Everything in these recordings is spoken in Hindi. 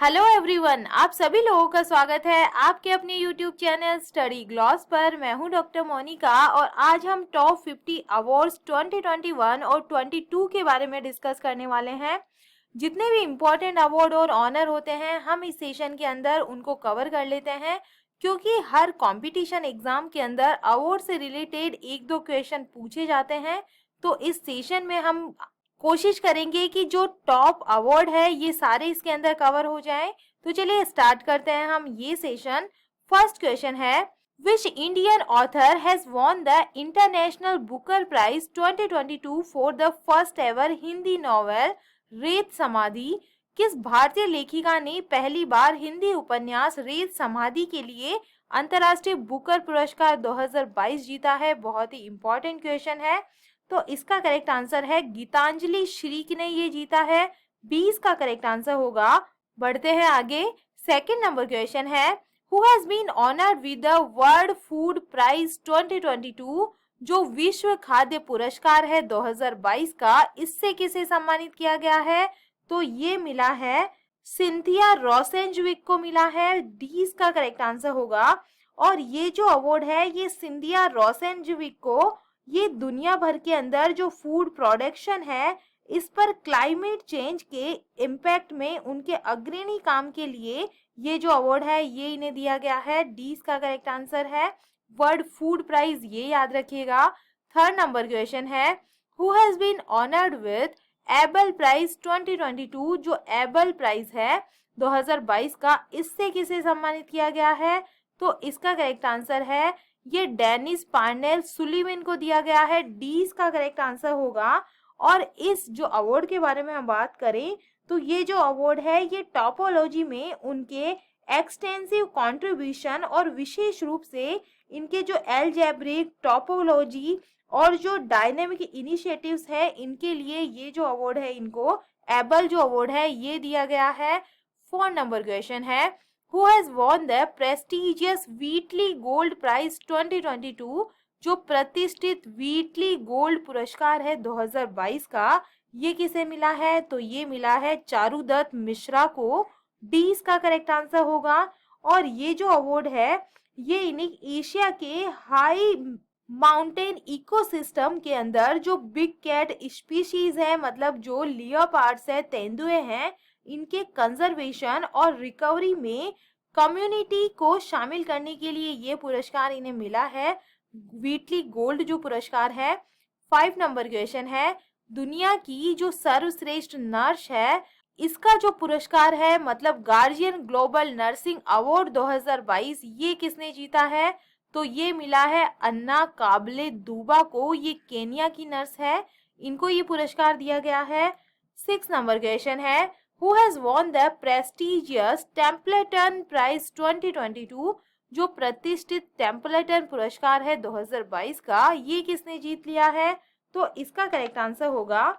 हेलो एवरीवन, आप सभी लोगों का स्वागत है आपके अपने यूट्यूब चैनल स्टडी ग्लॉस पर। मैं हूं डॉक्टर मोनिका और आज हम टॉप 50 अवार्ड्स 2021 और 22 के बारे में डिस्कस करने वाले हैं। जितने भी इम्पोर्टेंट अवार्ड और ऑनर होते हैं हम इस सेशन के अंदर उनको कवर कर लेते हैं, क्योंकि हर कंपटीशन एग्जाम के अंदर अवार्ड से रिलेटेड एक दो क्वेश्चन पूछे जाते हैं। तो इस सेशन में हम कोशिश करेंगे कि जो टॉप अवार्ड है ये सारे इसके अंदर कवर हो जाएं। तो चलिए स्टार्ट करते हैं हम ये सेशन। फर्स्ट क्वेश्चन है, which Indian author has won the International Booker Prize 2022 for the first ever Hindi novel Ret Samadhi? किस भारतीय लेखिका ने पहली बार हिंदी उपन्यास रेत समाधि के लिए अंतर्राष्ट्रीय बुकर पुरस्कार 2022 जीता है? बहुत ही इंपॉर्टेंट क्वेश्चन है। तो इसका करेक्ट आंसर है गीतांजलि श्रीक ने ये जीता है। 20 का करेक्ट आंसर होगा। बढ़ते हैं आगे। सेकंड नंबर क्वेश्चन है, who has been honoured with the World food Prize 2022? जो विश्व खाद्य पुरस्कार है 2022 का, इससे किसे सम्मानित किया गया है? तो ये मिला है सिंथिया रोसेंजविक को मिला है। 20 का करेक्ट आंसर होगा। और ये जो अवार्ड है ये सिंथिया रोसेंजविक को ये दुनिया भर के अंदर जो फूड प्रोडक्शन है इस पर क्लाइमेट चेंज के इम्पैक्ट में उनके अग्रणी काम के लिए ये जो अवार्ड है ये इन्हें दिया गया है। 20 का करेक्ट आंसर है वर्ल्ड फूड प्राइज, ये याद रखिएगा। थर्ड नंबर क्वेश्चन है, who has been honoured with Abel prize 2022? जो एबल प्राइज है 2022 का, इससे किसे सम्मानित किया गया है? तो इसका करेक्ट आंसर है ये डेनिस पार्नेल सुलीवन को दिया गया है। 20 का करेक्ट आंसर होगा। और इस जो अवार्ड के बारे में हम बात करें तो ये जो अवार्ड है ये टॉपोलॉजी में उनके एक्सटेंसिव कंट्रीब्यूशन और विशेष रूप से इनके जो अलजेब्रिक टॉपोलॉजी और जो डायनेमिक इनिशिएटिव्स है इनके लिए ये जो अवार्ड है इनको एबल जो अवार्ड है ये दिया गया है। 4 नंबर क्वेश्चन है, who has won the prestigious Wheatley Gold Prize 2022? जो प्रतिष्ठित व्हीटली गोल्ड पुरस्कार है 2022 का, ये किसे मिला है? तो ये मिला है चारुदत्त मिश्रा को। 20 का करेक्ट आंसर होगा। और ये जो अवार्ड है ये इन्हें एशिया के हाई माउंटेन इकोसिस्टम के अंदर जो बिग कैट स्पीशीज है, मतलब जो लियोपार्ड्स है, तेंदुए हैं, इनके कंजर्वेशन और रिकवरी में कम्युनिटी को शामिल करने के लिए ये पुरस्कार इन्हें मिला है, व्हीटली गोल्ड जो पुरस्कार है। 5 नंबर क्वेश्चन है, दुनिया की जो सर्वश्रेष्ठ नर्स है इसका जो पुरस्कार है मतलब गार्जियन ग्लोबल नर्सिंग अवार्ड 2022 ये किसने जीता है? तो ये मिला है अन्ना काबले दूबा को। ये केनिया की नर्स है, इनको ये पुरस्कार दिया गया है। 6 नंबर क्वेश्चन है, who has won the prestigious Templeton Prize 2022? जो प्रतिष्ठित टेम्पलेटन पुरस्कार है 2022 का, ये किसने जीत लिया है? तो इसका करेक्ट आंसर होगा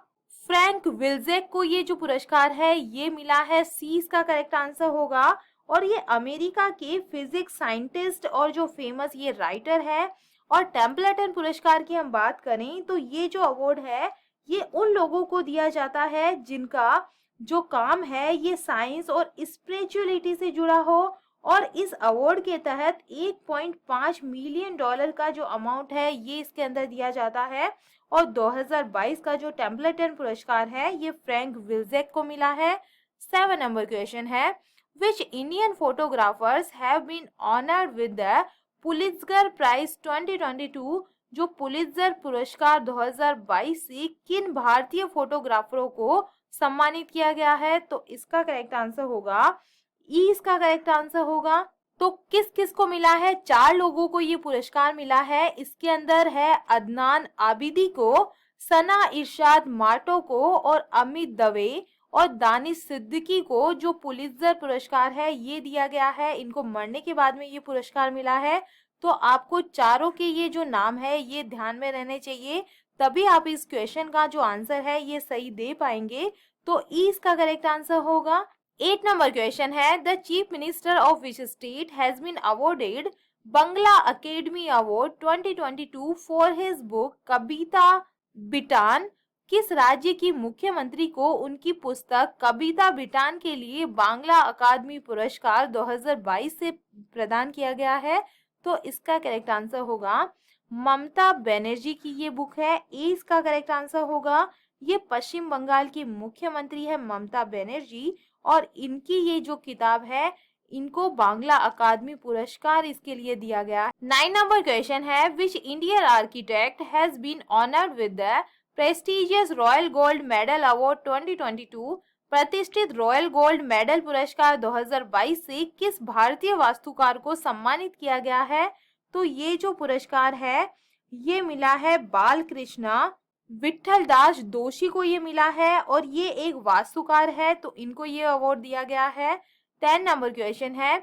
फ्रैंक विल्जेक को ये जो पुरस्कार है ये मिला है। 30 का करेक्ट आंसर होगा। और ये अमेरिका के फिजिक्स साइंटिस्ट और जो फेमस ये राइटर है। और टेम्पलेटन पुरस्कार की हम बात करें तो ये जो अवार्ड है ये उन लोगों को दिया जाता है जिनका जो काम है ये साइंस और स्पिरिचुअलिटी से जुड़ा हो। और इस अवार्ड के तहत 1.5 मिलियन डॉलर का जो अमाउंट है ये इसके अंदर दिया जाता है। और 2022 का जो टेम्पलेटन पुरस्कार है ये फ्रैंक विल्जेक को मिला है। 7 नंबर क्वेश्चन है, which Indian photographers have been honoured with the Pulitzer prize 2022? जो पुलित्जर पुरस्कार 2022 से किन भारतीय फोटोग्राफरों को सम्मानित किया गया है? तो इसका करेक्ट आंसर होगा ई, इसका करेक्ट आंसर होगा। तो किस किस को मिला है? 4 लोगों को ये पुरस्कार मिला है। इसके अंदर है अदनान आबिदी को, सना इरशाद माटो को और अमित दवे और दानिश सिद्दीकी को जो पुलित्जर पुरस्कार है ये दिया गया है। इनको मरने के बाद में ये पुरस्कार मिला है। तो आपको चारों के ये जो नाम है ये ध्यान में रहने चाहिए, तभी आप इस क्वेश्चन का जो आंसर है ये सही दे पाएंगे। तो ई इसका करेक्ट आंसर होगा। 8 नंबर क्वेश्चन है, the chief minister of which state has been awarded Bangla academy award 2022 for his book Kobita Bitan? किस राज्य की मुख्यमंत्री को उनकी पुस्तक कविता बिटान के लिए बांग्ला अकादमी पुरस्कार 2022 से प्रदान किया गया है? तो इसका करेक्ट आंसर होगा ममता बनर्जी की ये बुक है। ए इसका करेक्ट आंसर होगा। ये पश्चिम बंगाल की मुख्यमंत्री है ममता बनर्जी और इनकी ये जो किताब है इनको बांग्ला अकादमी पुरस्कार इसके लिए दिया गया। 9 नंबर क्वेश्चन है, which Indian architect has been honoured with the prestigious royal gold medal award 2022? प्रतिष्ठित रॉयल गोल्ड मेडल पुरस्कार 2022 से किस भारतीय वास्तुकार को सम्मानित किया गया है? तो ये जो पुरस्कार है ये मिला है बालकृष्ण विठल दास दोषी को ये मिला है और ये एक वास्तुकार है तो इनको ये अवार्ड दिया गया है। 10 नंबर क्वेश्चन है,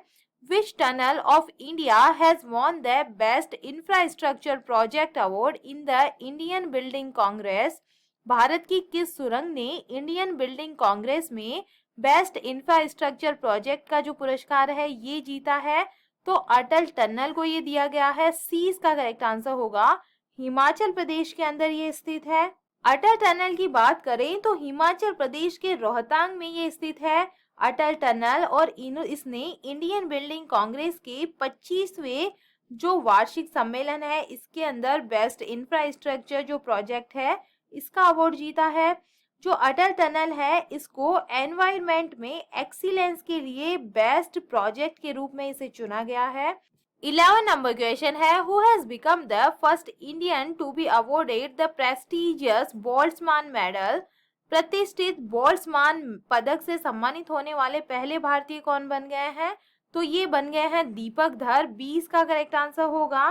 which tunnel of India has won the best infrastructure project award in the Indian building congress? Bharat की किस सुरंग ने इंडियन बिल्डिंग कांग्रेस में बेस्ट इंफ्रास्ट्रक्चर प्रोजेक्ट का जो पुरस्कार है ये जीता है? तो अटल टनल को ये दिया गया है। सी इसका करेक्ट आंसर होगा। हिमाचल प्रदेश के अंदर ये स्थित है। अटल टनल की बात करें तो हिमाचल प्रदेश के रोहतांग में ये स्थित है अटल टनल और इसने इंडियन बिल्डिंग कांग्रेस के 25वें जो वार्षिक सम्मेलन है इसके अंदर बेस्ट इंफ्रास्ट्रक्चर जो प्रोजेक्ट है इसका अवार्ड जीता है। जो अटल टनल है इसको एनवायरनमेंट में एक्सीलेंस के लिए बेस्ट प्रोजेक्ट के रूप में इसे चुना गया है। 11 नंबर क्वेश्चन है, who has become the first Indian to be awarded the prestigious Boltzmann medal? प्रतिष्ठित बोल्ट्जमान पदक से सम्मानित होने वाले पहले भारतीय कौन बन गए हैं? तो ये बन गए हैं दीपक धर। 20 का करेक्ट आंसर होगा।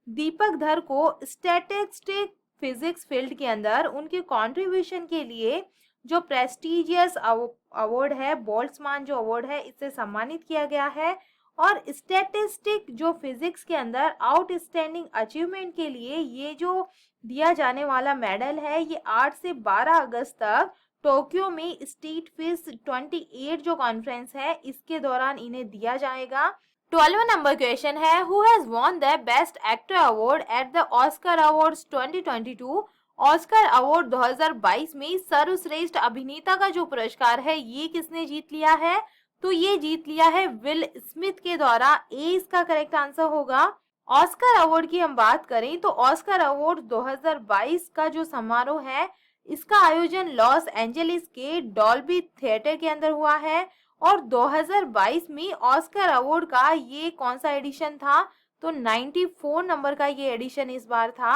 दीपक धर को स्टैटिस्टिक फिजिक्स फील्ड के अंदर उनके कंट्रीब्यूशन के लिए जो प्रेस्टिजियस अवार्ड है बोल्ट्जमान जो अवार्ड है इससे सम्मानित किया गया है और स्टैटिस्टिक जो फिजिक्स के अंदर आउटस्टैंडिंग अचीवमेंट के लिए ये जो दिया जाने वाला मेडल है ये 8 से 12 अगस्त तक टोक्यो में स्टेट फिज 28 जो कॉन्फ्रेंस है इसके दौरान इन्हें दिया जाएगा। 12वां नंबर क्वेश्चन है, who has won the best actor award at the Oscar awards 2022? Oscar award 2022 में सर्वश्रेष्ठ अभिनेता का जो पुरस्कार है ये किसने जीत लिया है? तो ये जीत लिया है विल स्मिथ के द्वारा। ए इसका करेक्ट आंसर होगा। ऑस्कर अवार्ड की हम बात करें तो ऑस्कर अवार्ड 2022 का जो समारोह है इसका आयोजन लॉस एंजलिस के डॉल्बी थिएटर के अंदर हुआ है और 2022 में ऑस्कर अवार्ड का ये कौन सा एडिशन था? तो 94 नंबर का ये एडिशन इस बार था।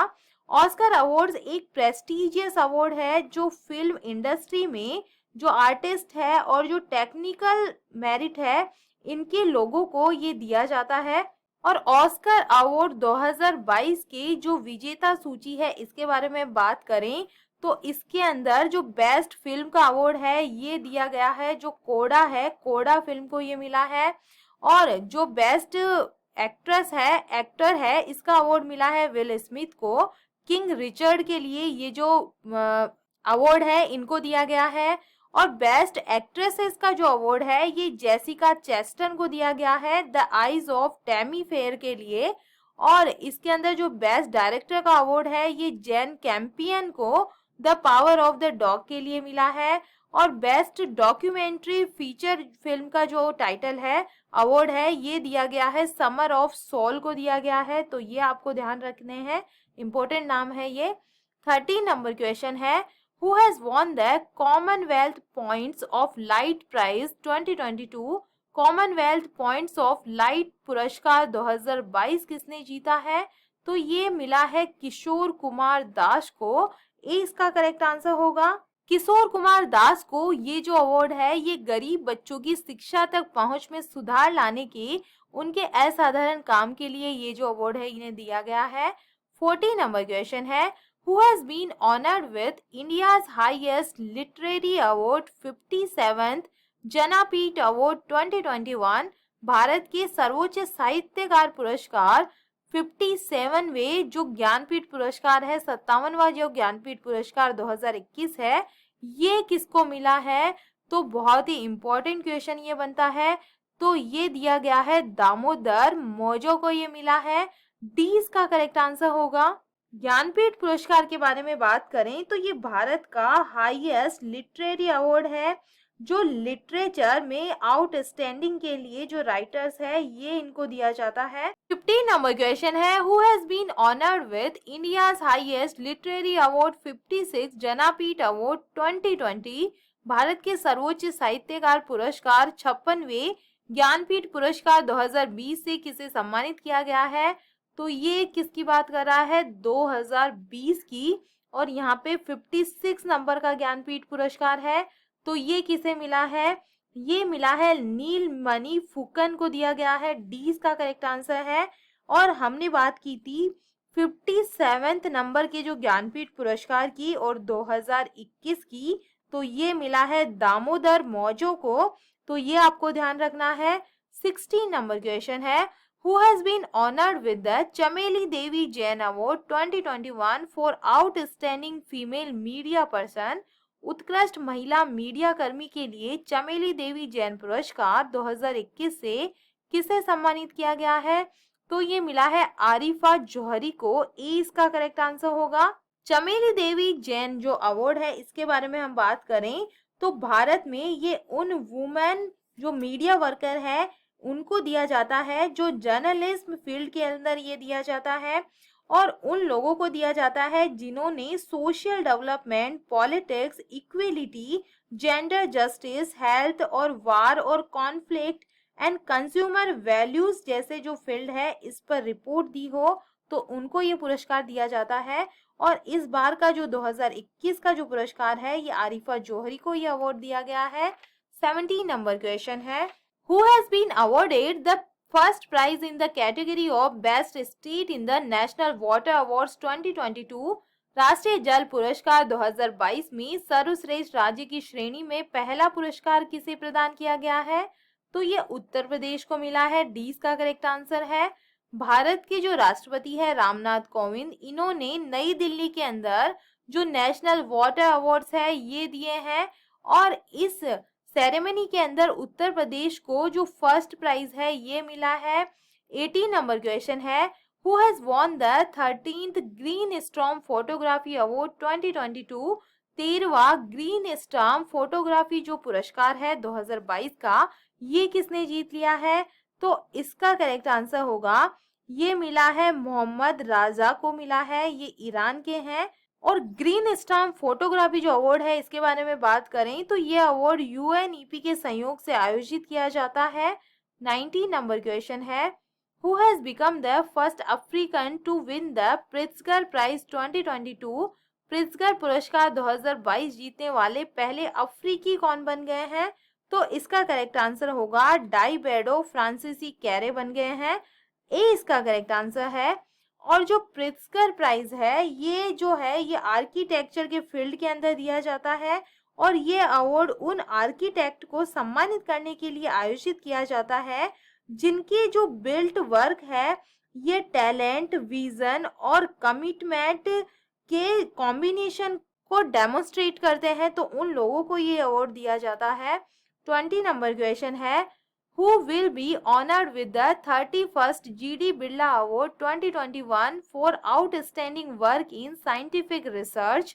ऑस्कर अवार्ड्स एक प्रेस्टिजियस अवार्ड है जो फिल्म इंडस्ट्री में जो आर्टिस्ट है और जो टेक्निकल मेरिट है इनके लोगों को ये दिया जाता है। और ऑस्कर अवार्ड 2022 की जो विजेता सूची है इसके बारे में बात करें तो इसके अंदर जो बेस्ट फिल्म का अवार्ड है ये दिया गया है जो कोडा है, कोडा फिल्म को ये मिला है। और जो बेस्ट एक्टर है इसका अवार्ड मिला है विल स्मिथ को। किंग रिचर्ड के लिए ये जो अवार्ड है इनको दिया गया है। और बेस्ट एक्ट्रेसेस का जो अवार्ड है ये जेसिका चेस्टन को दिया गया है the eyes of Tammy fair के लिए। और इसके अंदर जो बेस्ट डायरेक्टर का अवार्ड है ये जैन कैंपियन को the power of the dog के लिए मिला है। और बेस्ट डॉक्यूमेंट्री फीचर फिल्म का जो टाइटल है अवार्ड है ये दिया गया है समर ऑफ सोल को दिया गया है। तो ये आपको ध्यान रखने हैं, इंपॉर्टेंट नाम है ये। 13 नंबर क्वेश्चन है, who has won the Commonwealth Points of Light Prize 2022? Commonwealth Points of Light पुरस्कार 2022 किसने जीता है? तो ये मिला है किशोर कुमार दास को। ए इसका करेक्ट आंसर होगा। किशोर कुमार दास को ये जो अवार्ड है ये गरीब बच्चों की शिक्षा तक पहुंच में सुधार लाने के उनके असाधारण काम के लिए ये जो अवार्ड है इन्हें दिया गया है। 14 नंबर क्वेश्चन है, who has been honored with India's highest literary award 57th Jnanpith award 2021? Bharat के सर्वोच्च साहित्यकार पुरस्कार 57वें जो ज्ञानपीठ पुरस्कार है 57वां जो ज्ञानपीठ पुरस्कार 2021 है ये किसको मिला है? तो बहुत ही इंपॉर्टेंट क्वेश्चन ये बनता है। तो ये दिया गया है दामोदर मौजो को ये मिला है। डी इसका करेक्ट आंसर होगा। ज्ञानपीठ पुरस्कार के बारे में बात करें तो ये भारत का हाईएस्ट लिटरेरी अवार्ड है, जो लिटरेचर में आउटस्टैंडिंग के लिए जो राइटर्स है ये इनको दिया जाता है। 15 नंबर क्वेश्चन है, who has been honoured with India's highest literary award 56 Jnanpith award 2020। Bharat के सर्वोच्च साहित्यकार पुरस्कार 56वें ज्ञानपीठ पुरस्कार 2020 से किसे सम्मानित किया गया है? तो ये किसकी बात कर रहा है? 2020 की। और यहाँ पे 56 नंबर का ज्ञानपीठ पुरस्कार है, तो ये किसे मिला है? ये मिला है नीलमणि फुकन को दिया गया है। डी इसका करेक्ट आंसर है। और हमने बात की थी 57th नंबर के जो ज्ञानपीठ पुरस्कार की और 2021 की, तो ये मिला है दामोदर मौजो को। तो ये आपको ध्यान रखना है। 16 नंबर क्वेश्चन है, who has been honored with the Chameli Devi Jain Award 2021 for outstanding female media person। उत्कृष्ट महिला मीडिया कर्मी के लिए चमेली देवी जैन पुरस्कार 2021 से किसे सम्मानित किया गया है? तो ये मिला है आरिफा जौहरी को। ए इसका करेक्ट आंसर होगा। चमेली देवी जैन जो अवार्ड है इसके बारे में हम बात करें तो भारत में ये उन वुमेन जो मीडिया वर्कर है उनको दिया जाता है, जो जर्नलिज्म फील्ड के अंदर ये दिया जाता है, और उन लोगों को दिया जाता है जिन्होंने social development, politics, equality, gender justice, health और वार और कॉन्फ्लिक्ट एंड कंज्यूमर वैल्यूज जैसे जो फील्ड है इस पर रिपोर्ट दी हो, तो उनको ये पुरस्कार दिया जाता है। और इस बार का जो 2021 का जो पुरस्कार है ये आरिफा जौहरी को ये अवार्ड दिया गया है। 17 नंबर क्वेश्चन है, who has been awarded the first prize in the category of best state in the National Water Awards 2022। राष्ट्रीय जल पुरस्कार 2022 में सर्वश्रेष्ठ राज्य की श्रेणी में पहला पुरस्कार किसे प्रदान किया गया है? तो ये उत्तर प्रदेश को मिला है। डी इसका करेक्ट आंसर है। भारत के जो राष्ट्रपति है रामनाथ कोविंद, इन्होंने नई दिल्ली के अंदर जो नेशनल वाटर अवार्ड्स है ये दिए हैं, और इस सेरेमनी के अंदर उत्तर प्रदेश को जो फर्स्ट प्राइज है ये मिला है। 18 नंबर क्वेश्चन है, who has won the 13th green storm photography award 2022। 13वां ग्रीन स्टॉर्म फोटोग्राफी जो पुरस्कार है 2022 का, ये किसने जीत लिया है? तो इसका करेक्ट आंसर होगा, ये मिला है मोहम्मद राजा को मिला है। ये ईरान के हैं। और ग्रीन स्टाम्प फोटोग्राफी जो अवार्ड है इसके बारे में बात करें तो ये अवार्ड यूएनईपी के सहयोग से आयोजित किया जाता है। 19 नंबर क्वेश्चन है, who has become the first African to win the Pritzker prize 2022। Pritzker पुरस्कार 2022 जीतने वाले पहले अफ्रीकी कौन बन गए हैं? तो इसका करेक्ट आंसर होगा डाइबेडो फ्रांसीसी कैरे बन गए हैं। ए इसका करेक्ट आंसर है। और जो प्रिट्जकर प्राइज है ये जो है ये आर्किटेक्चर के फील्ड के अंदर दिया जाता है, और ये अवार्ड उन आर्किटेक्ट को सम्मानित करने के लिए आयोजित किया जाता है जिनके जो बिल्ट वर्क है ये टैलेंट, विजन और कमिटमेंट के कॉम्बिनेशन को डेमोन्स्ट्रेट करते हैं, तो उन लोगों को ये अवार्ड दिया जाता है। 20 नंबर क्वेश्चन है, who will be honored with the 31st GD Birla Award 2021 for outstanding work in scientific research।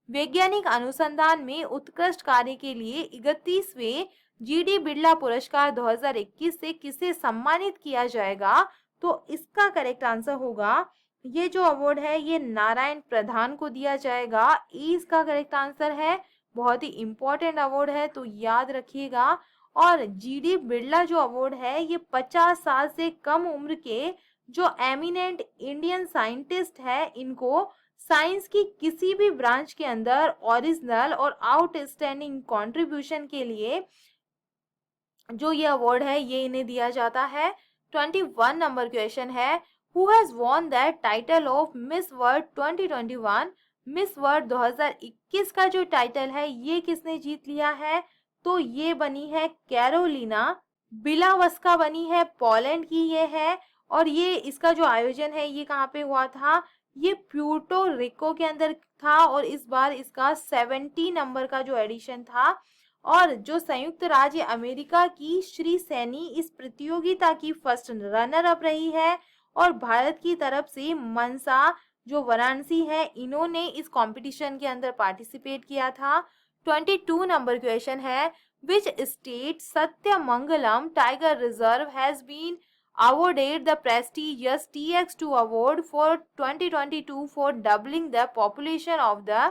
वैज्ञानिक अनुसंधान में उत्कृष्ट कार्य के लिए 31वें जीडी बिरला पुरस्कार 2021 से किसे सम्मानित किया जाएगा? तो इसका करेक्ट आंसर होगा, ये जो अवार्ड है ये नारायण प्रधान को दिया जाएगा। इसका करेक्ट आंसर है। बहुत ही इंपॉर्टेंट अवार्ड है तो याद रखिएगा। और जीडी बिरला जो अवार्ड है ये 50 साल से कम उम्र के जो एमिनेंट इंडियन साइंटिस्ट है इनको साइंस की किसी भी ब्रांच के अंदर ओरिजिनल और आउटस्टैंडिंग कंट्रीब्यूशन के लिए जो ये अवार्ड है ये इन्हें दिया जाता है। 21 नंबर क्वेश्चन है, who has von that title of miss world 2021। Miss world 2021 का जो टाइटल है ये किसने जीत लिया है? तो ये बनी है कैरोलिना बिलावस्का बनी है, पोलैंड की ये है। और ये इसका जो आयोजन है ये कहाँ पे हुआ था? ये प्यूर्टो रिको के अंदर था, और इस बार इसका 70 नंबर का जो एडिशन था। और जो संयुक्त राज्य अमेरिका की श्री सैनी इस प्रतियोगिता की फर्स्ट रनर अप रही है, और भारत की तरफ से मनसा जो वाराणसी है, इन्होंने इस कंपटीशन के अंदर पार्टिसिपेट किया था। 22 नंबर क्वेश्चन है, which state Sathyamangalam tiger reserve has been awarded the prestigious TX2 award for 2022 for doubling the population of the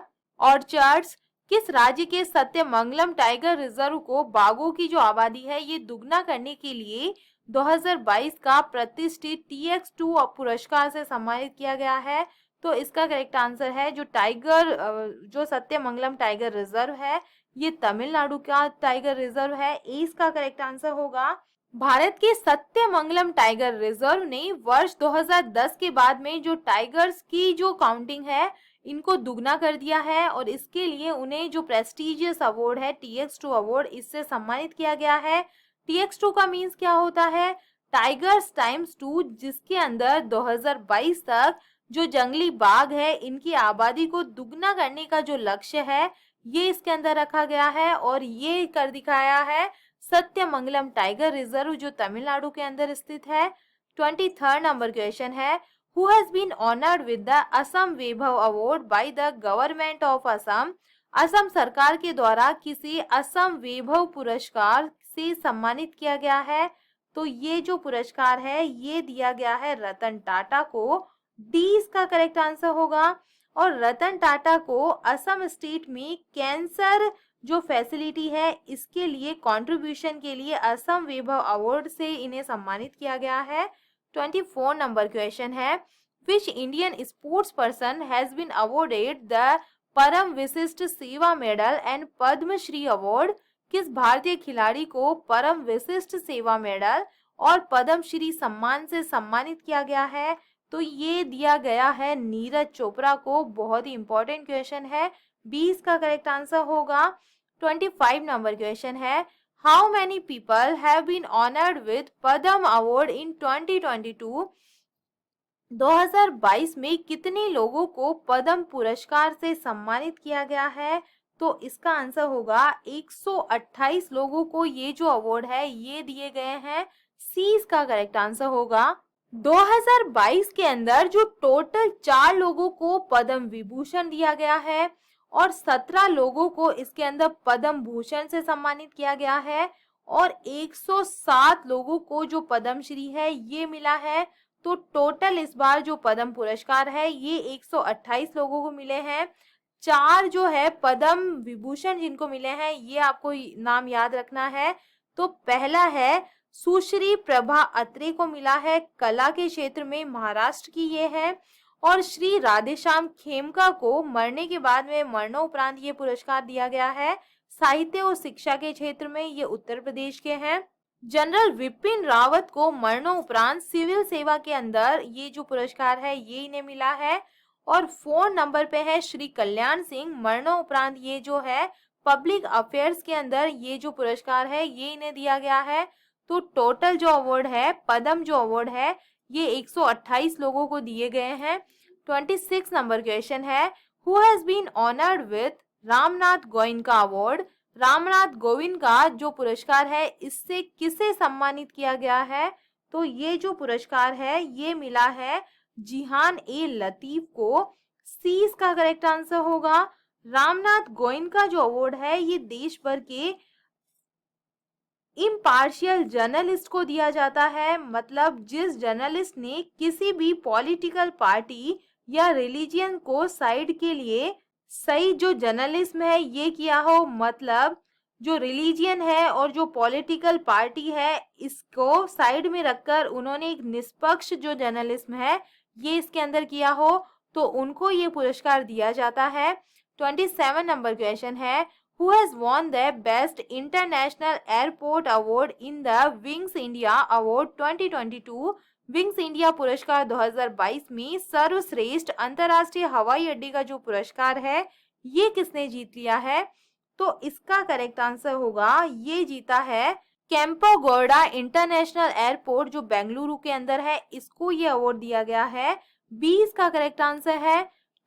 orchards। किस राज्य के सत्यमंगलम टाइगर रिजर्व को बाघों की जो आबादी है ये दुगना करने के लिए 2022 का प्रतिष्ठित TX2 पुरस्कार से सम्मानित किया गया है? तो इसका करेक्ट आंसर है जो सत्यमंगलम टाइगर रिजर्व है ये तमिलनाडु का टाइगर रिजर्व है। इसका करेक्ट आंसर होगा। भारत के सत्यमंगलम टाइगर रिजर्व ने वर्ष 2010 के बाद में जो टाइगर्स की जो काउंटिंग है इनको दुगना कर दिया है और इसके लिए उन्हें जो प्रेस्टिजियस अवार्ड है TX2 अवार्ड, इससे सम्मानित किया गया है। TX2 का मीन्स क्या होता है? टाइगर्स टाइम्स 2, जिसके अंदर 2022 तक जो जंगली बाघ है इनकी आबादी को दुगना करने का जो लक्ष्य है ये इसके अंदर रखा गया है और ये कर दिखाया है सत्यमंगलम टाइगर रिजर्व जो तमिलनाडु के अंदर स्थित है। 23rd नंबर क्वेश्चन है, who has been honoured with the Assam Vaibhav award by the government of Assam. Assam सरकार के द्वारा किसी असम वैभव पुरस्कार से सम्मानित किया गया है। तो ये जो पुरस्कार है ये दिया गया है रतन टाटा को। डी इसका करेक्ट आंसर होगा। और रतन टाटा को असम स्टेट में कैंसर जो फैसिलिटी है इसके लिए कंट्रीब्यूशन के लिए असम वैभव अवार्ड से इन्हें सम्मानित किया गया है। 24 नंबर क्वेश्चन है, which Indian sports person has been awarded the Param Vishisht सेवा मेडल एंड पद्मश्री अवार्ड। किस भारतीय खिलाड़ी को परम विशिष्ट सेवा मेडल और पद्मश्री सम्मान से सम्मानित किया गया है? तो ये दिया गया है नीरज चोपड़ा को। बहुत ही इंपॉर्टेंट क्वेश्चन है। 20 का करेक्ट आंसर होगा। 25 नंबर क्वेश्चन है, how many people have been honoured with Padma award in 2022। 2022 में कितने लोगों को पद्म पुरस्कार से सम्मानित किया गया है? तो इसका आंसर होगा 128 लोगों को ये जो अवार्ड है ये दिए गए हैं। सी इसका करेक्ट आंसर होगा। 2022 के अंदर जो टोटल 4 लोगों को पद्म विभूषण दिया गया है और 17 लोगों को इसके अंदर पद्म भूषण से सम्मानित किया गया है और 107 लोगों को जो पद्मश्री है ये मिला है। तो टोटल इस बार जो पद्म पुरस्कार है ये 128 लोगों को मिले हैं। 4 जो है पद्म विभूषण जिनको मिले हैं ये आपको नाम याद रखना है। तो पहला है सुश्री प्रभा अत्रे को मिला है, कला के क्षेत्र में, महाराष्ट्र की ये है। और श्री राधेश्याम खेमका को मरने के बाद में मरणोपरांत ये पुरस्कार दिया गया है, साहित्य और शिक्षा के क्षेत्र में, ये उत्तर प्रदेश के हैं। जनरल विपिन रावत को मरणोपरांत सिविल सेवा के अंदर ये जो पुरस्कार है ये इन्हें मिला है। और 4 नंबर पे है श्री कल्याण सिंह, मरणोपरांत ये जो है पब्लिक अफेयर्स के अंदर ये जो पुरस्कार है ये इन्हें दिया गया है। तो टोटल जो अवार्ड है पद्म जो अवार्ड है ये 128 लोगों को दिए गए हैं। 26 नंबर क्वेश्चन है, who has been honoured with Ramnath Goenka award. Ramnath Govind का जो पुरस्कार है इससे किसे सम्मानित किया गया है? तो ये जो पुरस्कार है ये मिला है जिहान ए लतीफ को। सी इसका करेक्ट आंसर होगा। रामनाथ गोयनका जो अवार्ड है ये देश भर के इम्पार्शियल जर्नलिस्ट को दिया जाता है, मतलब जिस जर्नलिस्ट ने किसी भी पॉलिटिकल पार्टी या रिलीजियन को साइड के लिए सही जो जर्नलिज्म है ये किया हो, मतलब जो रिलीजियन है और जो पॉलिटिकल पार्टी है इसको साइड में रखकर उन्होंने एक निष्पक्ष जो जर्नलिज्म है ये इसके अंदर किया हो तो उनको ये पुरस्कार दिया जाता है। 27 नंबर क्वेश्चन है, who has won the best international airport award in the Wings India Award 2022। Wings India पुरस्कार 2022 में सर्वश्रेष्ठ अंतर्राष्ट्रीय हवाई अड्डे का जो पुरस्कार है ये किसने जीत लिया है? तो इसका करेक्ट आंसर होगा, ये जीता है केम्पेगौड़ा इंटरनेशनल एयरपोर्ट जो बेंगलुरु के अंदर है, इसको ये अवार्ड दिया गया है। 20 का करेक्ट आंसर है।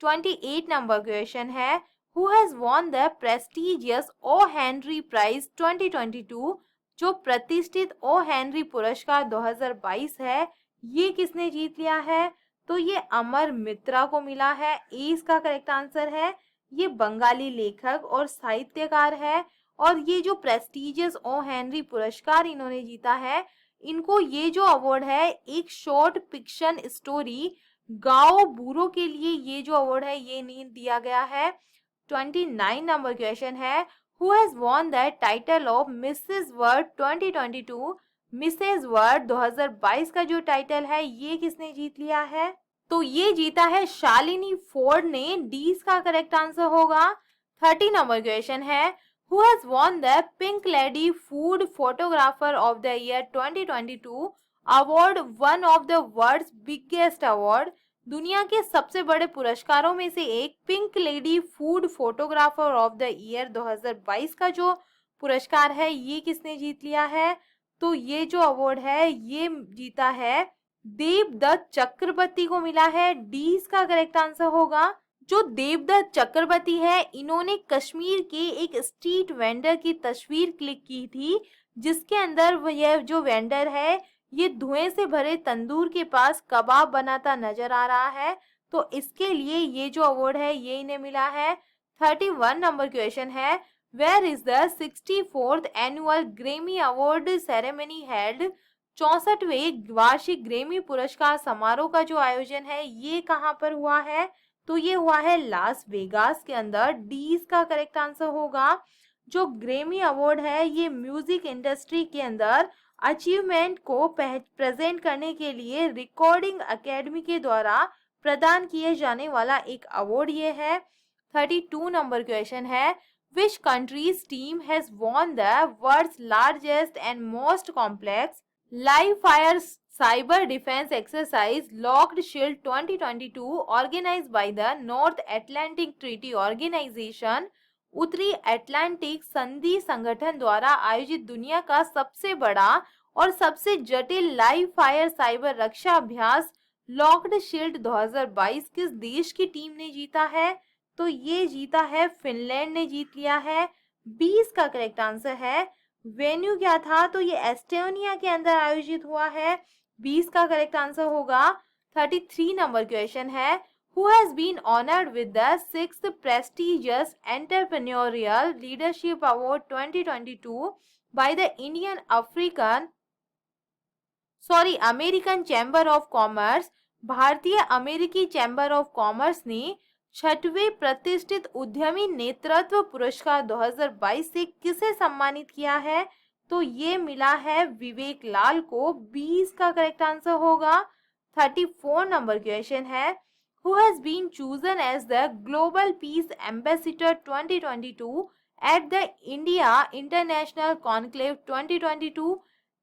28 नंबर क्वेश्चन है, who has won the prestigious O. Henry Prize 2022। जो प्रतिष्ठित ओ हेनरी पुरस्कार 2022 है ये किसने जीत लिया है? तो ये अमर मित्रा को मिला है। ए इसका करेक्ट आंसर है। ये बंगाली लेखक और साहित्यकार है और ये जो प्रेस्टिजियस ओ हेनरी पुरस्कार इन्होंने जीता है, इनको ये जो अवार्ड है एक शॉर्ट फिक्शन स्टोरी गाओ बूरो के लिए ये जो अवार्ड है ये नहीं दिया गया है। 29 नंबर क्वेश्चन है, who has won the title of Mrs world 2022? Mrs world 2022 का जो टाइटल है ये किसने जीत लिया है? तो ये जीता है शालिनी फोर्ड ने। डी इसका करेक्ट आंसर होगा। 30 नंबर क्वेश्चन है, who has won the pink lady food photographer of the year 2022 award, one of the world's biggest award? दुनिया के सबसे बड़े पुरस्कारों में से एक pink lady food photographer of the year 2022 का जो पुरस्कार है ये किसने जीत लिया है? तो ये जो अवार्ड है ये जीता है देवदत्त चक्रवर्ती को मिला है। डी इसका करेक्ट आंसर होगा। जो देवदत्त चक्रवर्ती है इन्होंने कश्मीर के एक स्ट्रीट वेंडर की तस्वीर क्लिक की थी, जिसके अंदर यह जो वेंडर है ये धुएं से भरे तंदूर के पास कबाब बनाता नजर आ रहा है। तो इसके लिए ये जो अवार्ड है ये इन्हें मिला है। 31 नंबर क्वेश्चन है, where is the 64th annual Grammy award ceremony held? 64वें वार्षिक ग्रेमी पुरस्कार समारोह का जो आयोजन है ये कहाँ पर हुआ है? तो ये हुआ है लास वेगास के अंदर। डी इसका करेक्ट आंसर होगा। जो ग्रेमी अवार्ड है ये म्यूजिक इंडस्ट्री के अंदर अचीवमेंट को प्रेजेंट करने के लिए रिकॉर्डिंग एकेडमी के द्वारा प्रदान किए जाने वाला एक अवार्ड ये है। 32 नंबर क्वेश्चन है, which country's team has won the world's largest and most complex live fire cyber defence exercise locked shield 2022 organised by the north Atlantic treaty organisation? उत्तरी अटलांटिक संधि संगठन द्वारा आयोजित दुनिया का सबसे बड़ा और सबसे जटिल लाइव फायर साइबर रक्षा अभ्यास लॉक्ड शील्ड 2022 किस देश की टीम ने जीता है? तो ये जीता है फिनलैंड ने जीत लिया है। 20 का करेक्ट आंसर है। वेन्यू क्या था? तो ये एस्टोनिया के अंदर आयोजित हुआ है। 20 का करेक्ट आंसर होगा। 33 नंबर क्वेश्चन है, who has been honored with the 6th prestigious entrepreneurial leadership award 2022 by the American Chamber of Commerce? भारतीय अमेरिकी चैम्बर ऑफ कॉमर्स ने 6वें प्रतिष्ठित उद्यमी नेतृत्व पुरस्कार 2022 से किसे सम्मानित किया है? तो ये मिला है विवेक लाल को। 20 का करेक्ट आंसर होगा। 34 नंबर क्वेश्चन है, who has been chosen as the Global Peace Ambassador 2022 at the India International Conclave 2022?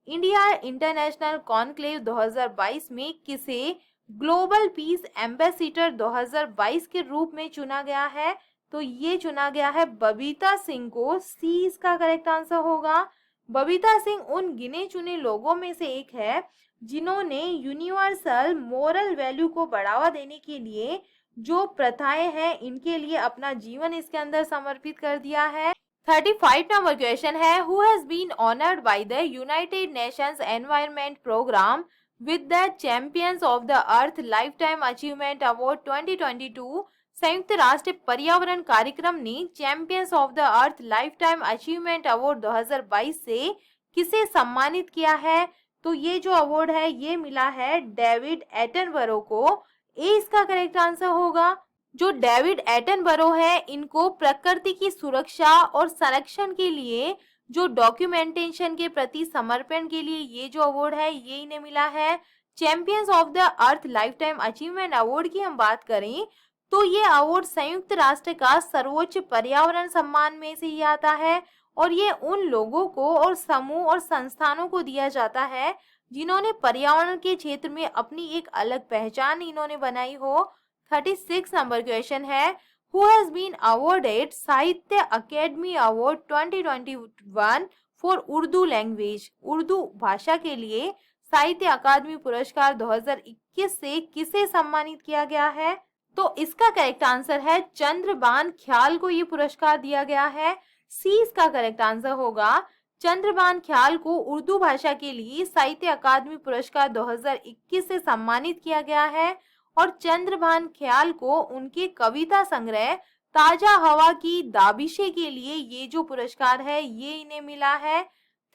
India international conclave 2022 में किसे ग्लोबल पीस एम्बेसडर 2022 के रूप में चुना गया है? तो ये चुना गया है बबीता सिंह को। सी इसका करेक्ट आंसर होगा। बबीता सिंह उन गिने चुने लोगों में से एक है जिन्होंने यूनिवर्सल मोरल वैल्यू को बढ़ावा देने के लिए जो प्रथाएं हैं इनके लिए अपना जीवन इसके अंदर समर्पित कर दिया है। 35 नंबर क्वेश्चन है, who has been honoured by the United Nations environment programme with the champions of the earth lifetime achievement award 2022? संयुक्त राष्ट्र पर्यावरण कार्यक्रम ने champions of the earth lifetime achievement award 2022 से किसे सम्मानित किया है? तो ये जो अवार्ड है ये मिला है डेविड एटनबरो को। ए इसका करेक्ट आंसर होगा। जो डेविड एटनबरो है इनको प्रकृति की सुरक्षा और संरक्षण के लिए जो डॉक्यूमेंटेशन के प्रति समर्पण के लिए ये जो अवार्ड है ये इन्हें मिला है। Champions of the earth lifetime achievement award की हम बात करें तो ये अवार्ड संयुक्त राष्ट्र का सर्वोच्च पर्यावरण सम्मान में से ही आता है और ये उन लोगों को और समूह और संस्थानों को दिया जाता है जिन्होंने पर्यावरण के क्षेत्र में अपनी एक अलग पहचान इन्होंने बनाई हो। 36 नंबर क्वेश्चन है, हु हैज बीन अवॉर्डेड साहित्य academy award 2021 for Urdu language? Urdu भाषा के लिए साहित्य अकादमी पुरस्कार 2021 से किसे सम्मानित किया गया है? तो इसका करेक्ट आंसर है चंद्रबान ख्याल को ये पुरस्कार दिया गया है। सी इसका करेक्ट आंसर होगा। चंद्रबान ख्याल को उर्दू भाषा के लिए साहित्य अकादमी पुरस्कार 2021 से सम्मानित किया गया है और चंद्रभान ख्याल को उनके कविता संग्रह ताजा हवा की दाबिशे के लिए ये जो पुरस्कार है ये इन्हें मिला है।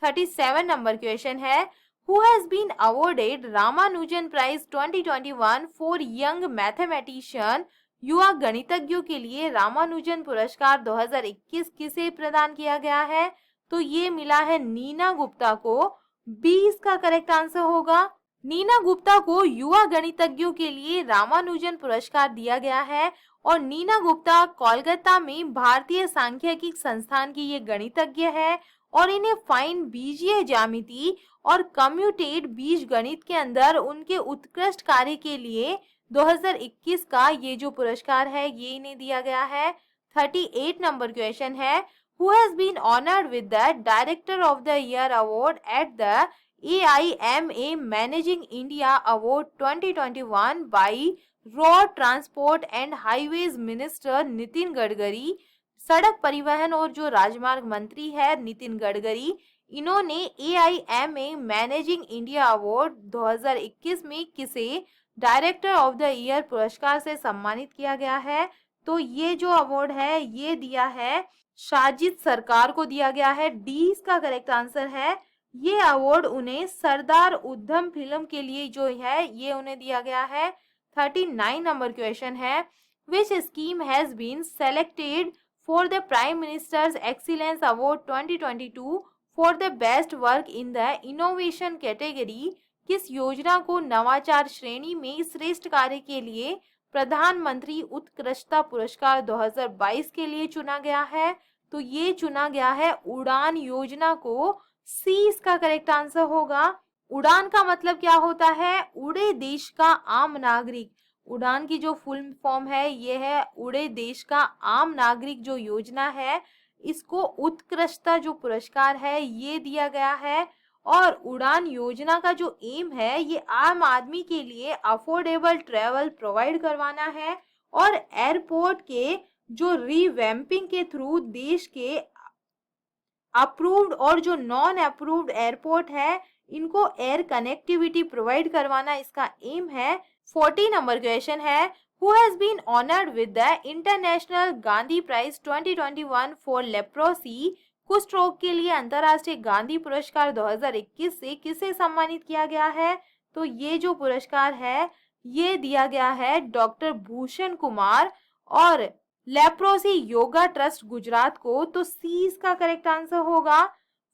37 नंबर क्वेश्चन है, who has been awarded Ramanujan prize 2021 for young mathematician. युवा गणितज्ञों के लिए रामानुजन पुरस्कार 2021 किसे प्रदान किया गया है? तो ये मिला है नीना गुप्ता को। 20 का करेक्ट आंसर होगा। नीना गुप्ता को युवा गणितज्ञों के लिए रामानुजन पुरस्कार दिया गया है और नीना गुप्ता कोलकाता में भारतीय सांख्यिकी संस्थान की ये गणितज्ञ है और इन्हें फाइन बीजीय ज्यामिति और कम्यूटेड बीज गणित के अंदर उनके उत्कृष्ट कार्य के लिए 2021 का ये जो पुरस्कार है ये इन्हें दिया गया है। 38 नंबर क्वेश्चन है, who has been honoured with the director of the year award at the AIMA managing India award 2021 by road transport and highways minister Nitin Gadkari. सड़क परिवहन और जो राजमार्ग मंत्री है नितिन गडकरी, इन्होंने AIMA मैनेजिंग इंडिया अवार्ड 2021 में किसे डायरेक्टर ऑफ द ईयर पुरस्कार से सम्मानित किया गया है? तो ये जो अवार्ड है ये दिया है साजिद सरकार को दिया गया है। डी इसका करेक्ट आंसर है। ये अवार्ड उन्हें सरदार उधम फिल्म के लिए जो है ये उन्हें दिया गया है। 39 नंबर क्वेश्चन है, which scheme has been selected for the prime minister's excellence award 2022 for the best work in the innovation category. किस योजना को नवाचार श्रेणी में श्रेष्ठ कार्य के लिए प्रधानमंत्री उत्कृष्टता पुरस्कार 2022 के लिए चुना गया है? तो ये चुना गया है उड़ान योजना को। सी इसका करेक्ट आंसर होगा। उड़ान का मतलब क्या होता है? उड़े देश का आम नागरिक। उड़ान की जो फुल फॉर्म है ये है उड़े देश का आम नागरिक जो योजना है, इसको उत्कृष्टता जो पुरस्कार है ये दिया गया है। और उड़ान योजना का जो एम है ये आम आदमी के लिए अफोर्डेबल ट्रेवल प्रोवाइड करवाना है और एयरपोर्ट के जो रीवैम्पिंग के थ्रू देश के अप्रूव्ड और जो नॉन अप्रूव्ड एयरपोर्ट है इनको एयर कनेक्टिविटी प्रोवाइड करवाना इसका एम है। 40 नंबर क्वेश्चन है, who has been honoured with the international Gandhi prize 2021 for leprosy. कुष्ठ रोग के लिए अंतर्राष्ट्रीय गांधी पुरस्कार 2021 से किसे सम्मानित किया गया है? तो ये जो पुरस्कार है ये दिया गया है डॉक्टर भूषण कुमार और लेप्रोसी योगा ट्रस्ट गुजरात को। तो सी इसका करेक्ट आंसर होगा।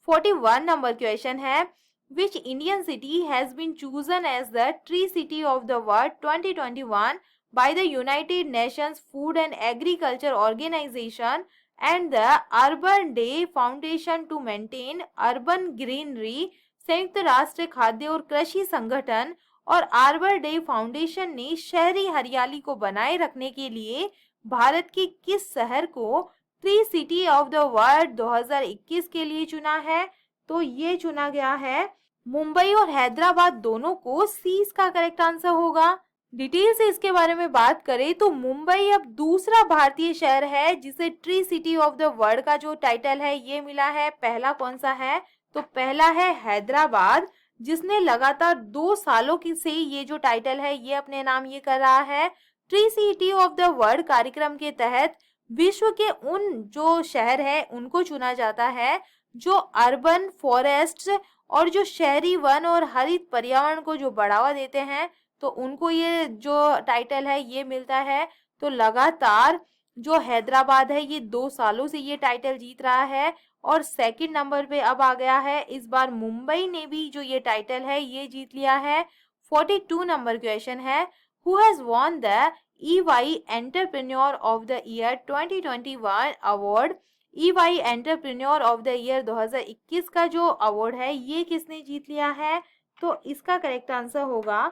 41 नंबर क्वेश्चन है, which Indian city has been chosen as the tree city of the world 2021 by the United Nations food and agriculture organisation and the Urban Day Foundation to maintain urban greenery। संयुक्त राष्ट्र खाद्य और कृषि संगठन और आर्बर डे फाउंडेशन ने शहरी हरियाली को बनाए रखने के लिए भारत के किस शहर को tree city of the world 2021 के लिए चुना है? तो ये चुना गया है मुंबई और हैदराबाद दोनों को। सी इसका करेक्ट आंसर होगा। डिटेल से इसके बारे में बात करें तो मुंबई अब दूसरा भारतीय शहर है जिसे tree city of the world का जो टाइटल है ये मिला है। पहला कौन सा है? तो पहला है हैदराबाद, जिसने लगातार 2 सालों की से ये जो टाइटल है ये अपने नाम ये कर रहा है। Tree city of the world कार्यक्रम के तहत विश्व के उन जो शहर है उनको चुना जाता है जो अर्बन फॉरेस्ट और जो शहरी वन और हरित पर्यावरण को जो बढ़ावा देते हैं, तो उनको ये जो टाइटल है ये मिलता है। तो लगातार जो हैदराबाद है ये 2 सालों से ये टाइटल जीत रहा है और सेकंड नंबर पे अब आ गया है। इस बार मुंबई ने भी जो ये टाइटल है ये जीत लिया है। 42 नंबर क्वेश्चन है, who has won the EY entrepreneur of the year 2021 award. EY entrepreneur of the year 2021 का जो अवार्ड है ये किसने जीत लिया है? तो इसका करेक्ट आंसर होगा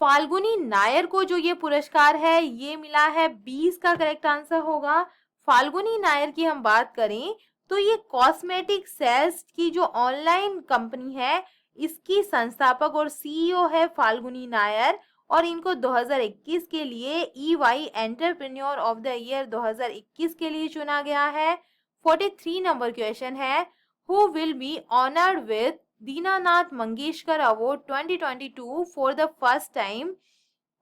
फाल्गुनी नायर को जो ये पुरस्कार है ये मिला है। 20 का करेक्ट आंसर होगा। फाल्गुनी नायर की हम बात करें तो ये कॉस्मेटिक सेल्स की जो ऑनलाइन कंपनी है इसकी संस्थापक और CEO है फाल्गुनी नायर और इनको 2021 के लिए EY entrepreneur of the year 2021 के लिए चुना गया है। 43 नंबर क्वेश्चन है, who will be honoured with Dinanath Mangeshkar award 2022 for the first time.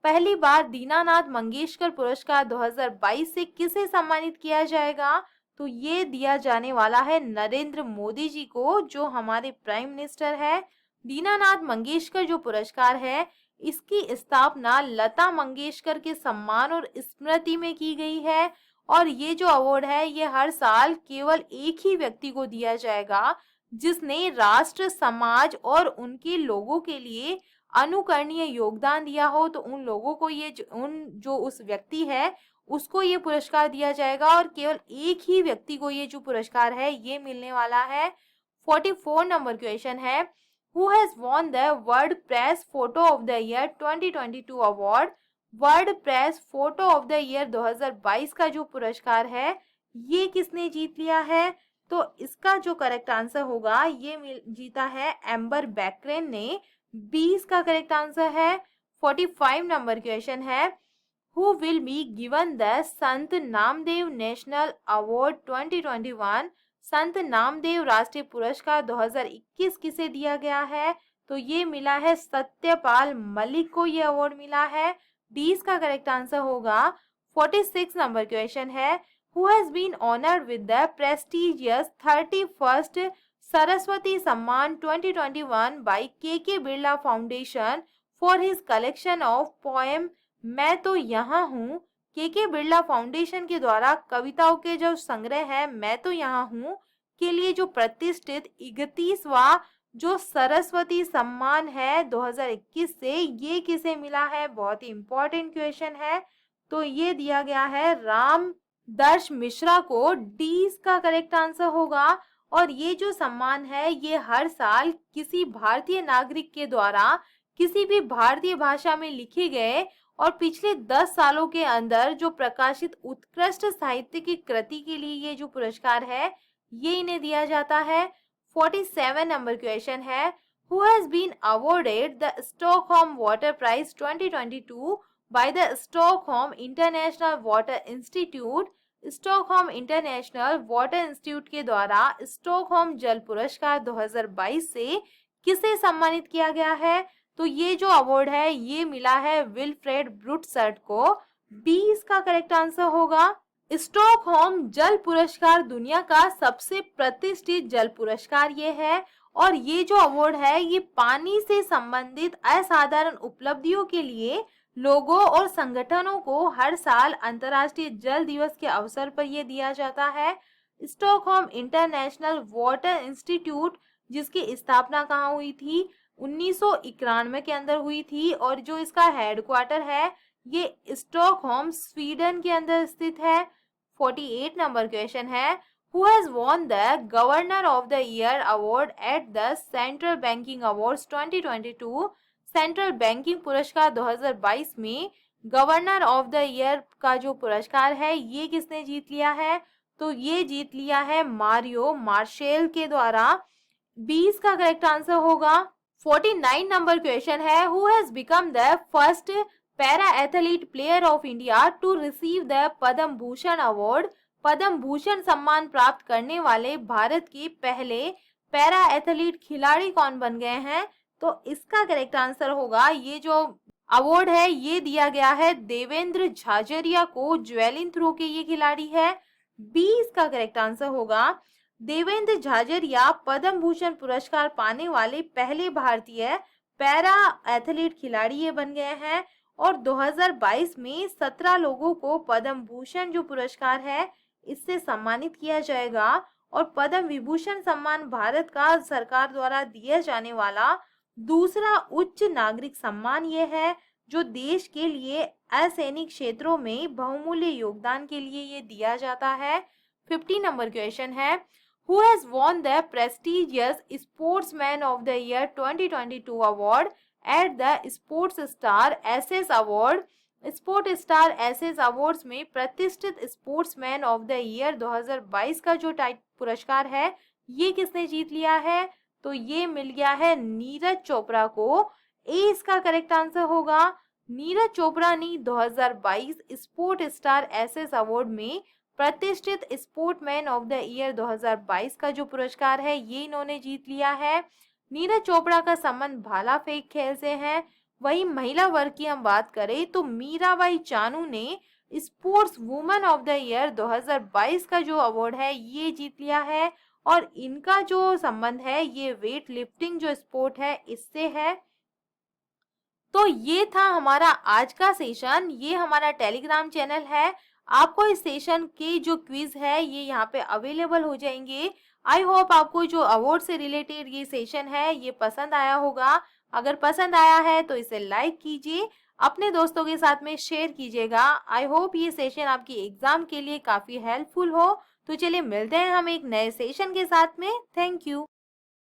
पहली बार दीनानाथ मंगेशकर पुरस्कार 2022 से किसे सम्मानित किया जाएगा? तो ये दिया जाने वाला है नरेंद्र मोदी जी को, जो हमारे प्राइम मिनिस्टर है। दीनानाथ मंगेशकर जो पुरस्कार है, इसकी स्थापना लता मंगेशकर के सम्मान और स्मृति में की गई है। और ये जो अवार्ड है, ये हर साल केवल एक ही व्यक्ति को दिया जाएगा जिसने राष्ट्र, समाज और उनके लोगों के लिए अनुकरणीय योगदान दिया हो। तो उन लोगों को ये जो उस व्यक्ति है उसको ये पुरस्कार दिया जाएगा, और केवल एक ही व्यक्ति को ये जो पुरस्कार है ये मिलने वाला है। 44 नंबर क्वेश्चन है, who has won the world press photo of the year 2022 award. World press photo of the year 2022 का जो पुरस्कार है ये किसने जीत लिया है? तो इसका जो करेक्ट आंसर होगा, ये जीता है एम्बर बैकरेन ने। 20 का करेक्ट आंसर है। 45 नंबर क्वेश्चन है, who will be given the Sant Namdev national award 2021। संत नामदेव राष्ट्रीय पुरस्कार 2021 किसे दिया गया है? तो ये मिला है सत्यपाल मलिक को ये अवार्ड मिला है। 20 का करेक्ट आंसर होगा। 46 नंबर क्वेश्चन है, who has been honoured with the prestigious 31st Saraswati Samman 2021 by K Birla foundation for his collection of poem मैं तो यहाँ हूँ। के बिरला फाउंडेशन के द्वारा कविताओं के जो संग्रह है मैं तो यहाँ हूँ के लिए जो प्रतिष्ठित 31वां जो सरस्वती सम्मान है 2021 से, ये किसे मिला है? बहुत ही इंपॉर्टेंट क्वेश्चन है। तो ये दिया गया है राम दर्श मिश्रा को। 20 का करेक्ट आंसर होगा। और ये जो सम्मान है ये हर साल किसी भारतीय नागरिक के द्वारा किसी भी भारतीय भाषा में लिखे गए और पिछले 10 सालों के अंदर जो प्रकाशित उत्कृष्ट साहित्य की कृति के लिए ये जो पुरस्कार है ये इन्हें दिया जाता है। 47 नंबर क्वेश्चन है, who has been awarded the Stockholm water prize 2022 by the Stockholm international water institute. Stockholm international water institute के द्वारा स्टॉकहोम जल पुरस्कार 2022 से किसे सम्मानित किया गया है? तो ये जो अवार्ड है ये मिला है विल्फ्रेड ब्रूटसर्ट को। 20 का करेक्ट आंसर होगा। स्टॉकहोम जल पुरस्कार दुनिया का सबसे प्रतिष्ठित जल पुरस्कार ये है, और ये जो अवार्ड है ये पानी से संबंधित असाधारण उपलब्धियों के लिए लोगों और संगठनों को हर साल अंतर्राष्ट्रीय जल दिवस के अवसर पर यह दिया जाता है। स्टॉकहोम इंटरनेशनल वाटर इंस्टीट्यूट जिसकी स्थापना कहाँ हुई थी? 1991 के अंदर हुई थी, और जो इसका हेडक्वार्टर है ये स्टॉकहोम स्वीडन के अंदर स्थित है। 48 नंबर क्वेश्चन है, who has won the governor of the year award at the central banking awards 2022। Central banking पुरस्कार 2022 में गवर्नर ऑफ द ईयर का जो पुरस्कार है ये किसने जीत लिया है? तो ये जीत लिया है मारियो मार्शेल के द्वारा। 20 का करेक्ट आंसर होगा। 49 नंबर क्वेश्चन है, who has become the first para athlete player of India to receive the Padma Bhushan award. Padma Bhushan सम्मान प्राप्त करने वाले भारत के पहले पैरा एथलीट खिलाड़ी कौन बन गए हैं? तो इसका करेक्ट आंसर होगा, ये जो अवार्ड है ये दिया गया है देवेंद्र झाझरिया को। ज्वेलिन थ्रो के ये खिलाड़ी है। 20 का करेक्ट आंसर होगा। देवेंद्र झाझरिया पद्म भूषण पुरस्कार पाने वाले पहले भारतीय पैरा एथलीट खिलाड़ी ये बन गए हैं, और 2022 में 17 लोगों को पद्म भूषण जो पुरस्कार है इससे सम्मानित किया जाएगा। और पद्म विभूषण सम्मान भारत का सरकार द्वारा दिया जाने वाला दूसरा उच्च नागरिक सम्मान ये है जो देश के लिए असैनिक क्षेत्रों में बहुमूल्य योगदान के लिए ये दिया जाता है। 50 नंबर क्वेश्चन है, who has won the prestigious sportsman of the year 2022 award at the sports star SS award. Sport star SS awards में प्रतिष्ठित स्पोर्ट्समैन ऑफ द ईयर 2022 का जो पुरस्कार है ये किसने जीत लिया है? तो ये मिल गया है नीरज चोपड़ा को। ए इसका करेक्ट आंसर होगा। नीरज चोपड़ा ने 2022 स्पोर्ट स्टार एसएस अवार्ड में प्रतिष्ठित स्पोर्टमैन ऑफ द ईयर 2022 का जो पुरस्कार है ये इन्होंने जीत लिया है। नीरज चोपड़ा का संबंध भाला फेंक खेल से है। वहीं महिला वर्ग की हम बात करें तो मीराबाई चानू ने sports woman of the year 2022 का जो अवार्ड है ये जीत लिया है और इनका जो संबंध है ये वेट लिफ्टिंग जो स्पोर्ट है इससे है। तो ये था हमारा आज का सेशन। ये हमारा टेलीग्राम चैनल है। आपको इस सेशन के जो क्विज है ये यहाँ पे अवेलेबल हो जाएंगे। आई होप आपको जो अवार्ड से रिलेटेड ये सेशन है ये पसंद आया होगा। अगर पसंद आया है तो इसे लाइक कीजिए, अपने दोस्तों के साथ में शेयर कीजिएगा। आई होप ये सेशन आपकी एग्जाम के लिए काफी हेल्पफुल हो। तो चलिए मिलते हैं हम एक नए सेशन के साथ में। Thank you.